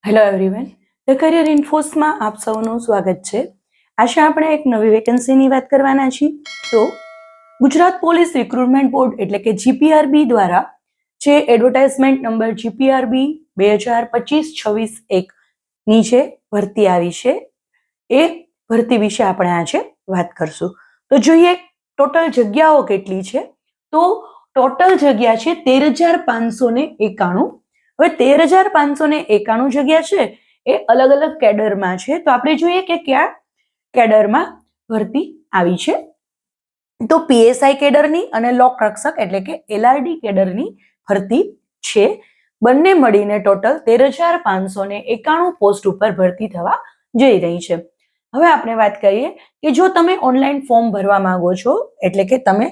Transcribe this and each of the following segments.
Hello everyone, the career ઇન્ફોસમાં આપ સૌનું સ્વાગત છે. આજે આપણે એક નવી વેકેન્સીની વાત કરવાના છીએ. તો ગુજરાત પોલીસ રિક્રુટમેન્ટ બોર્ડ એટલે કે જીપીઆરબી દ્વારા જે એડવર્ટાઇઝમેન્ટ નંબર જીપીઆરબી 2025-26-1 ની જે ભરતી આવી છે એ ભરતી વિશે આપણે આજે વાત કરશું. તો જોઈએ ટોટલ જગ્યાઓ કેટલી છે. તો ટોટલ જગ્યા છે 13,591. હવે 13,591 જગ્યા છે એ અલગ અલગ કેડરમાં છે. તો આપણે જોઈએ કે કયા કેડરમાં ભરતી આવી છે. તો પીએસઆઈ કેડરની અને લોકરક્ષક એટલે કે એલઆરડી કેડરની ભરતી છે. બંને મળીને ટોટલ 13,591 પોસ્ટ ઉપર ભરતી થવા જઈ રહી છે. હવે આપણે વાત કરીએ કે જો તમે ઓનલાઈન ફોર્મ ભરવા માંગો છો, એટલે કે તમે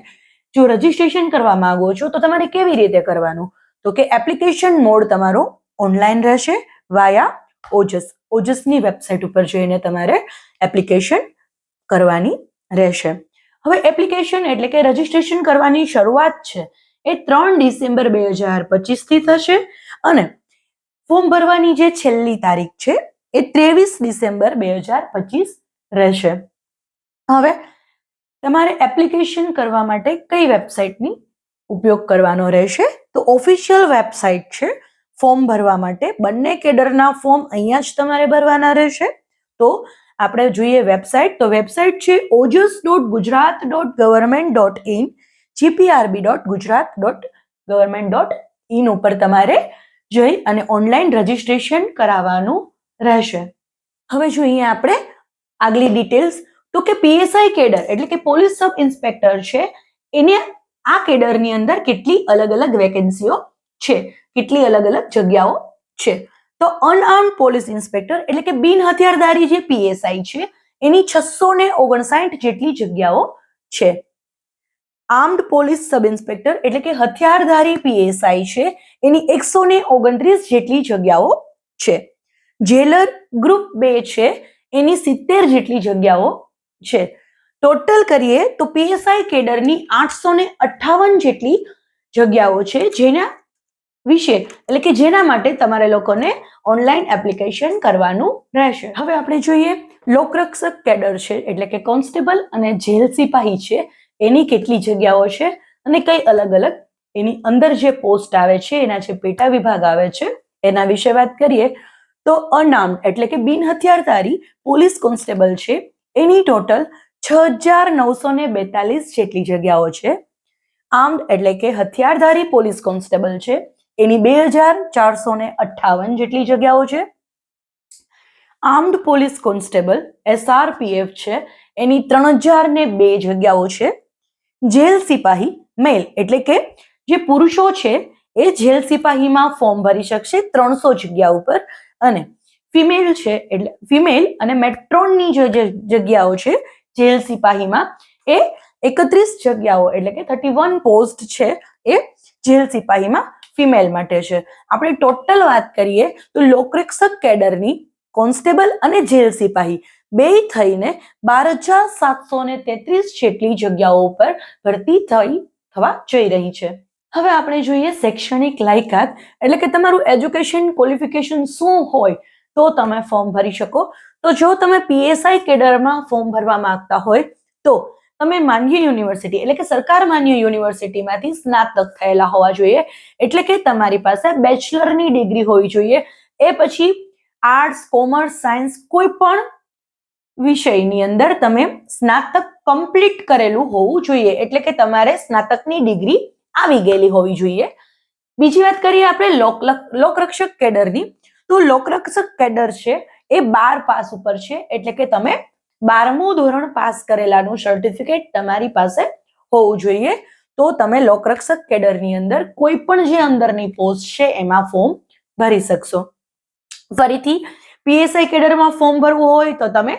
જો રજીસ્ટ્રેશન કરવા માંગો છો તો તમારે કેવી રીતે કરવાનું? તો કે એપ્લિકેશન મોડ તમારો ઓનલાઈન રહેશે વાયા ઓજસ. ઓજસની વેબસાઇટ ઉપર જઈને તમારે એપ્લિકેશન કરવાની રહેશે. હવે એપ્લિકેશન એટલે કે રજીસ્ટ્રેશન કરવાની શરૂઆત છે એ 3 ડિસેમ્બર 2025 થી થશે અને ફોર્મ ભરવાની જે છેલ્લી તારીખ છે એ 23 ડિસેમ્બર 2025 રહેશે. હવે તમારે એપ્લિકેશન કરવા માટે કઈ વેબસાઇટની ઉપયોગ કરવાનો રહેશે? તો ઓફિશિયલ વેબસાઇટ છે ફોર્મ ભરવા માટે. બંને કેડરના ફોર્મ અહીંયા જ તમારે ભરવાના રહેશે. તો આપણે જોઈએ વેબસાઇટ. તો વેબસાઇટ છે ojas.gujarat.government.in gprb.gujarat.government.in ઉપર તમારે જઈ અને ઓનલાઈન રજીસ્ટ્રેશન કરાવવાનું રહેશે. હવે જોઈએ આપણે આગલી ડિટેલ્સ. તો કે પીએસઆઈ કેડર એટલે કે પોલીસ સબ ઇન્સ્પેક્ટર છે, એને આ કેડરની અંદર કેટલી અલગ અલગ વેકેન્સીઓ છે, કેટલી અલગ અલગ જગ્યાઓ છે. તો અનઆર્મ્ડ પોલીસ ઇન્સ્પેક્ટર એટલે કે બિન હથિયારધારી જે પીએસઆઈ છે એની 659 જેટલી જગ્યાઓ છે. આર્મ્ડ પોલીસ સબ ઇન્સ્પેક્ટર એટલે કે હથિયારધારી પીએસઆઈ છે એની 129 જેટલી જગ્યાઓ છે. જેલર ગ્રુપ 2 છે એની 70 જેટલી જગ્યાઓ છે. ટોટલ કરીએ તો પીએસઆઈ કેડરની 858 જેટલી જગ્યાઓ છે, જેના વિશે એટલે કે જેના માટે તમારે લોકોને ઓનલાઈન એપ્લિકેશન કરવાનું રહેશે. હવે આપણે જોઈએ લોકરક્ષક કેડર છે એટલે કે કોન્સ્ટેબલ અને જેલ સિપાહી છે એની કેટલી જગ્યાઓ છે અને કઈ અલગ અલગ એની અંદર જે પોસ્ટ આવે છે, એના જે પેટા વિભાગ આવે છે એના વિશે વાત કરીએ તો અનઆર્મ્ડ એટલે કે બિન હથિયારધારી પોલીસ કોન્સ્ટેબલ છે એની ટોટલ 6,942 જેટલી જગ્યાઓ છે. આર્મ્ડ એટલે કે હથિયારધારી પોલીસ કોન્સ્ટેબલ છે એની 2,458 જેટલી જગ્યાઓ છે. આર્મ્ડ પોલીસ કોન્સ્ટેબલ એસઆરપીએફ છે એની 3,002 જગ્યાઓ છે. જેલ સિપાહી મેલ એટલે કે જે પુરુષો છે એ જેલ સિપાહીમાં ફોર્મ ભરી શકશે 300 જગ્યા ઉપર, અને ફિમેલ છે એટલે ફિમેલ અને મેટ્રોનની જે જગ્યાઓ છે જેલ સિપાહીમાં એ 31 જગ્યાઓ એટલે કે 31 પોસ્ટ છે એ જેલ સિપાહીમાં ફિમેલ માટે છે. આપણે ટોટલ વાત કરીએ તો લોકરક્ષક કેડરની કોન્સ્ટેબલ અને જેલ સિપાહી બે થઈને 12,733 જેટલી જગ્યાઓ ઉપર ભરતી થવા જઈ રહી છે. હવે આપણે જોઈએ શૈક્ષણિક લાયકાત એટલે કે તમારું એજ્યુકેશન ક્વોલિફિકેશન શું હોય તો તમે ફોર્મ ભરી શકો. તો જો તમે પીએસઆઈ કેડરમાં ફોર્મ ભરવા માંગતા હોય તો તમે માન્ય યુનિવર્સિટી એટલે કે સરકાર માન્ય યુનિવર્સિટીમાંથી સ્નાતક થયેલા હોવા જોઈએ, એટલે કે તમારી પાસે બેચલરની ડિગ્રી હોવી જોઈએ. એ પછી આર્ટ્સ, કોમર્સ, સાયન્સ કોઈ પણ વિષયની અંદર તમે સ્નાતક કમ્પ્લીટ કરેલું હોવું જોઈએ, એટલે કે તમારે સ્નાતકની ડિગ્રી આવી ગયેલી હોવી જોઈએ. બીજી વાત કરીએ આપણે લોકરક્ષક કેડરની. તો લોકરક્ષક કેડર છે એ 12 પાસ ઉપર છે, એટલે કે તમે 12મું ધોરણ પાસ કરેલાનું સર્ટિફિકેટ તમારી પાસે હોવું જોઈએ. તો તમે લોકરક્ષક કેડરની અંદર કોઈ પણ જે અંદરની પોસ્ટ છે એમાં ફોર્મ ભરી શકશો. ફરીથી પીએસઆઈ કેડરમાં ફોર્મ ભરવું હોય તો તમે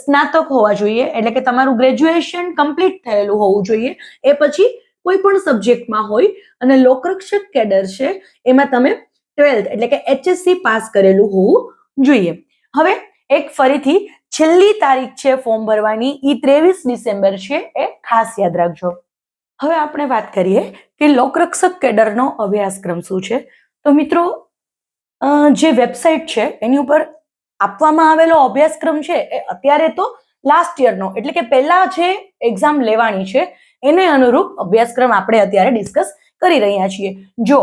સ્નાતક હોવા જોઈએ, એટલે કે તમારું ગ્રેજ્યુએશન કમ્પ્લીટ થયેલું હોવું જોઈએ, એ પછી કોઈ પણ સબ્જેક્ટમાં હોય. અને લોકરક્ષક કેડર છે એમાં તમે 12th એટલે કે એચએસસી પાસ કરેલું હોવું જોઈએ. હવે એક ફરીથી છેલ્લી તારીખ છે ફોર્મ ભરવાની એ 23 ડિસેમ્બર છે, એ ખાસ યાદ રાખજો. હવે આપણે વાત કરીએ કે લોકરક્ષક કેડરનો અભ્યાસક્રમ શું છે. તો મિત્રો જે વેબસાઇટ છે એની ઉપર આપવામાં આવેલો અભ્યાસક્રમ છે એ અત્યારે તો લાસ્ટ યરનો એટલે કે પહેલા જે એક્ઝામ લેવાની છે એને અનુરૂપ અભ્યાસક્રમ આપણે અત્યારે ડિસ્કસ કરી રહ્યા છીએ. જો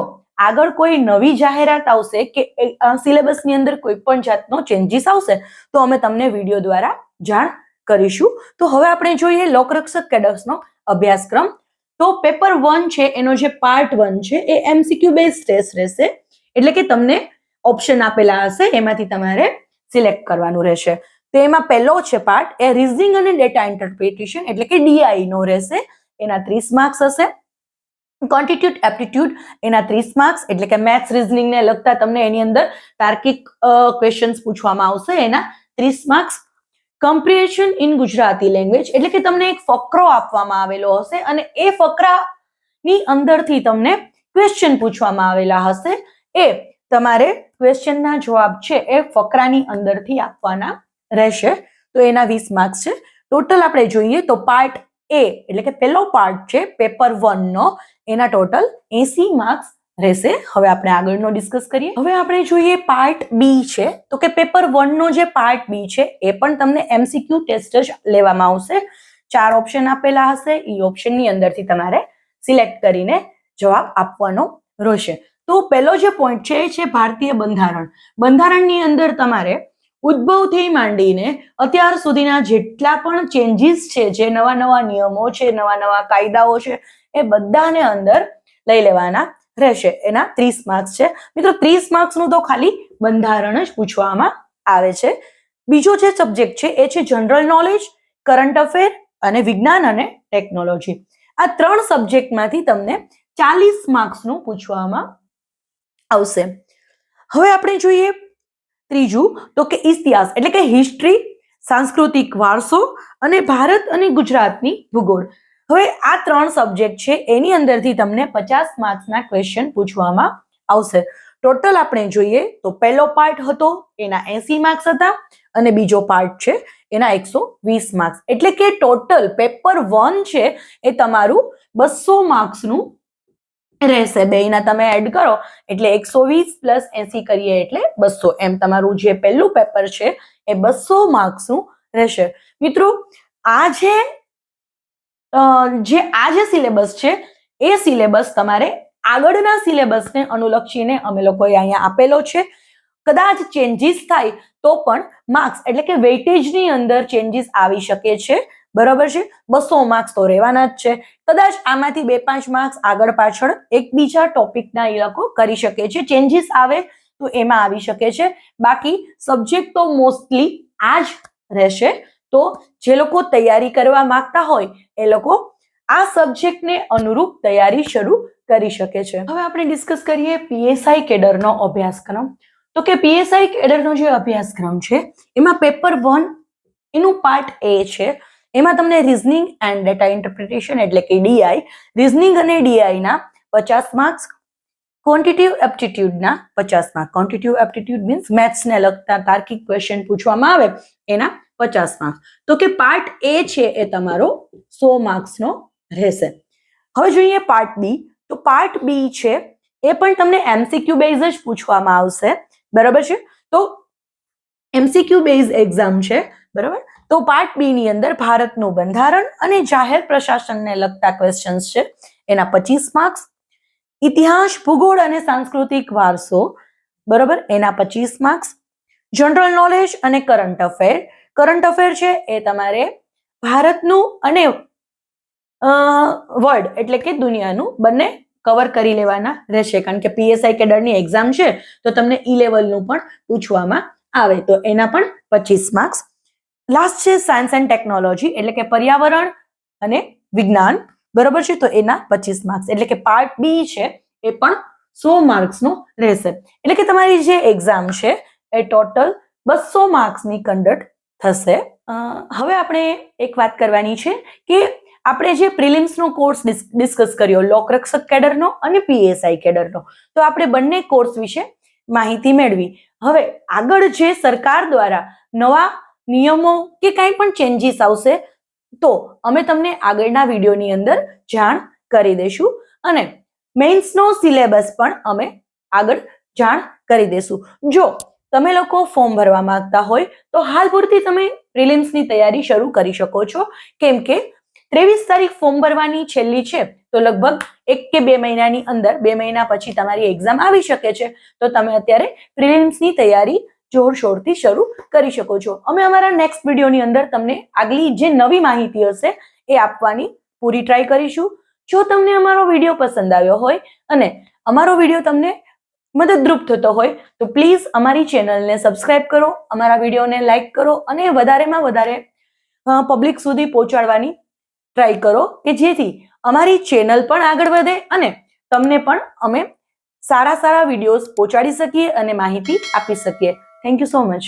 આગળ કોઈ નવી જાહેરાત આવશે કે સિલેબસની અંદર કોઈ પણ જાતનો ચેન્જીસ આવશે તો અમે તમને વિડીયો દ્વારા જાણ કરીશું. તો હવે આપણે જોઈએ લોકરક્ષક કેડર્સનો અભ્યાસક્રમ. તો પેપર 1 છે એનો જે પાર્ટ 1 છે એ MCQ બેઝ ટેસ્ટ રહેશે, એટલે કે તમને ઓપ્શન આપેલા હશે એમાંથી તમારે સિલેક્ટ કરવાનું રહેશે. તો એમાં પહેલો છે પાર્ટ એ રીઝનિંગ અને ડેટા ઇન્ટરપ્રિટેશન એટલે કે DI નો રહેશે, એના 30 માર્ક્સ હશે. કોન્સ્ટિટ્યુટ એપ્ટિટ્યુડ એના 30 માર્ક્સ એટલે કે મેથ્સ રીઝનિંગ ને લગતા તમને એની અંદર તાર્કિક ક્વેશ્ચન્સ પૂછવામાં આવશે, એના 30 marks. Comprehension in Gujarati language એટલે કે તમને એક ફકરો આપવામાં આવેલો હશે અને એ ફકરાની અંદરથી તમને ક્વેશ્ચન પૂછવામાં આવેલા હશે, એ તમારે ક્વેશ્ચનના જવાબ છે એ ફકરાની અંદરથી આપવાના રહેશે. તો એના 20 માર્ક્સ છે. ટોટલ આપણે જોઈએ તો પાર્ટ એ એટલે કે પહેલો પાર્ટ છે પેપર 1 નો, એના ટોટલ 80 માર્ક્સ રહેશે. હવે આપણે આગળનો ડિસ્કસ કરીએ. હવે આપણે જોઈએ પાર્ટ બી છે. તો કે પેપર 1 નો જે પાર્ટ બી છે એ પણ તમને MCQ ટેસ્ટ જ લેવામાં આવશે. 4 ઓપ્શન આપેલા હશે, એ ઓપ્શનની અંદરથી તમારે સિલેક્ટ કરીને જવાબ આપવાનો રહેશે. તો પહેલો જે પોઈન્ટ છે એ છે ભારતીય બંધારણ. બંધારણની અંદર તમારે ઉદ્ભવથી માંડીને અત્યાર સુધીના જેટલા પણ ચેન્જીસ છે, જે નવા નવા નિયમો છે, નવા નવા કાયદાઓ છે, એ બધાને અંદર લઈ લેવાના રહેશે. એના 30 માર્ક્સ છે. મિત્રો 30 માર્ક્સનું તો ખાલી બંધારણ જ પૂછવામાં આવે છે. બીજો જે સબ્જેક્ટ છે એ છે જનરલ નોલેજ, કરંટ અફેર અને વિજ્ઞાન અને ટેકનોલોજી. આ 3 સબ્જેક્ટમાંથી તમને 40 માર્ક્સનું પૂછવામાં આવશે. હવે આપણે જોઈએ ત્રીજું તો કે ઇતિહાસ એટલે કે હિસ્ટ્રી, સાંસ્કૃતિક વારસો અને ભારત અને ગુજરાતની ભૂગોળ. હવે આ 3 સબ્જેક્ટ છે એની અંદરથી તમને 50 માર્ક્સના ક્વેશ્ચન પૂછવામાં આવશે. ટોટલ આપણે જોઈએ તો પહેલો પાર્ટ હતો એના 80 માર્ક્સ હતા અને બીજો પાર્ટ છે એના 120 માર્ક્સ, એટલે કે ટોટલ પેપર 1 છે એ તમારું 200 માર્ક્સનું રહેશે. બેયના તમે એડ કરો એટલે 120 પ્લસ 80 કરીએ એટલે 200, એમ તમારું જે પહેલું પેપર છે એ 200 માર્ક્સનું રહેશે. મિત્રો આ જે સિલેબસ છે એ સિલેબસ તમારે આગળના સિલેબસને અનુલક્ષીને અમે લોકોએ અહીંયા આપેલો છે. કદાચ ચેન્જીસ થાય તો પણ માર્ક્સ એટલે કે વેઇટેજની અંદર ચેન્જીસ આવી શકે છે, બરાબર છે. 200 માર્ક્સ તો રહેવાના જ છે. કદાચ આમાંથી 2-5 માર્ક્સ આગળ પાછળ એકબીજા ટોપિકના એ લોકો કરી શકે છે, ચેન્જીસ આવે તો એમાં આવી શકે છે. બાકી સબ્જેક્ટ તો મોસ્ટલી આ જ રહેશે. તો જે લોકો તૈયારી કરવા માંગતા હોય એ લોકો આ સબ્જેક્ટને અનુરૂપ તૈયારી શરૂ કરી શકે છે. હવે આપણે ડિસ્કસ કરીએ PSI કેડરનો અભ્યાસક્રમ. તો કે PSI કેડરનો જે અભ્યાસક્રમ છે એમાં પેપર 1 એનું પાર્ટ એ છે. એમાં તમને રીઝનિંગ એન્ડ ડેટા ઇન્ટરપ્રિટેશન એટલે કે DI, રીઝનિંગ અને DI ના 50 માર્ક્સ, ક્વોન્ટિટિવ એપ્ટિટ્યુડના 50 માર્ક્સ. ક્વોન્ટિટિવ એપ્ટિટ્યુડ મીન્સ મેથ્સને લગતા તાર્કિક ક્વેશ્ચન પૂછવામાં આવે એના 50 માર્ક્સ. તો કે પાર્ટ એ છે એ તમારો 100 માર્ક્સનો રહેશે. હવે જોઈએ પાર્ટ બી. તો પાર્ટ બી છે એ પણ તમને MCQ બેઝ જ પૂછવામાં આવશે, બરાબર છે. તો MCQ બેઝ એક્ઝામ છે, બરાબર. તો પાર્ટ બી ની અંદર ભારતનું બંધારણ અને જાહેર પ્રશાસનને લગતા ક્વેશ્ચન્સ છે એના 25 માર્ક્સ. ઇતિહાસ, ભૂગોળ અને સાંસ્કૃતિક વારસો, બરાબર, એના 25 માર્ક્સ. જનરલ નોલેજ અને કરંટ અફેર. કરંટ અફેર છે એ તમારે ભારતનું અને વર્લ્ડ એટલે કે દુનિયાનું બંને કવર કરી લેવાના રહેશે, કારણ કે PSI કેડરની એક્ઝામ છે તો તમને E-લેવલનું પણ પૂછવામાં આવે, તો એના પણ 25 માર્ક્સ. લાસ્ટ છે સાયન્સ એન્ડ ટેકનોલોજી એટલે કે પર્યાવરણ અને વિજ્ઞાન, બરાબર છે. તો એના 25 માર્ક્સ એટલે કે પાર્ટ બી છે એ પણ 100 માર્ક્સનો રહેશે. એટલે કે તમારી જે એક્ઝામ છે એ ટોટલ 200 માર્ક્સની કન્ડક્ટ થશે. હવે આપણે એક વાત કરવાની છે કે આપણે જે પ્રિલિમ્સનો કોર્સ ડિસ્કસ કર્યો લોકરક્ષક કેડરનો અને PSI કેડરનો, તો આપણે બંને કોર્સ વિશે માહિતી મેળવી. હવે આગળ જે સરકાર દ્વારા નવા નિયમો કે કાંઈ પણ ચેન્જીસ આવશે તો અમે તમને આગળના વિડીયોની અંદર જાણ કરી દઈશું અને મેઇન્સનો સિલેબસ પણ અમે આગળ જાણ કરી દેશું. જો તમે લોકો ફોર્મ ભરવા માંગતા હોય તો હાલ પૂરતી તમે પ્રિલિમ્સની તૈયારી શરૂ કરી શકો છો, કેમ કે 23 તારીખ ફોર્મ ભરવાની છેલ્લી છે, તો લગભગ 1 કે 2 મહિનાની અંદર 2 મહિના પછી તમારી એક્ઝામ આવી શકે છે. તો તમે અત્યારે પ્રિલિમ્સની તૈયારી જોરશોરથી શરૂ કરી શકો છો. અમે અમારા નેક્સ્ટ વિડીયોની અંદર તમને આગલી જે નવી માહિતી હશે એ આપવાની પૂરી ટ્રાય કરીશું. જો તમને અમારો વિડીયો પસંદ આવ્યો હોય અને અમારો વિડીયો તમને મદદરૂપ થતો હોય તો પ્લીઝ અમારી ચેનલને સબસ્ક્રાઇબ કરો, અમારા વિડીયોને લાઈક કરો અને વધારેમાં વધારે પબ્લિક સુધી પહોંચાડવાની ટ્રાય કરો કે જેથી અમારી ચેનલ પણ આગળ વધે અને તમને પણ અમે સારા વિડીયોઝ પહોંચાડી શકીએ અને માહિતી આપી શકીએ. Thank you so much.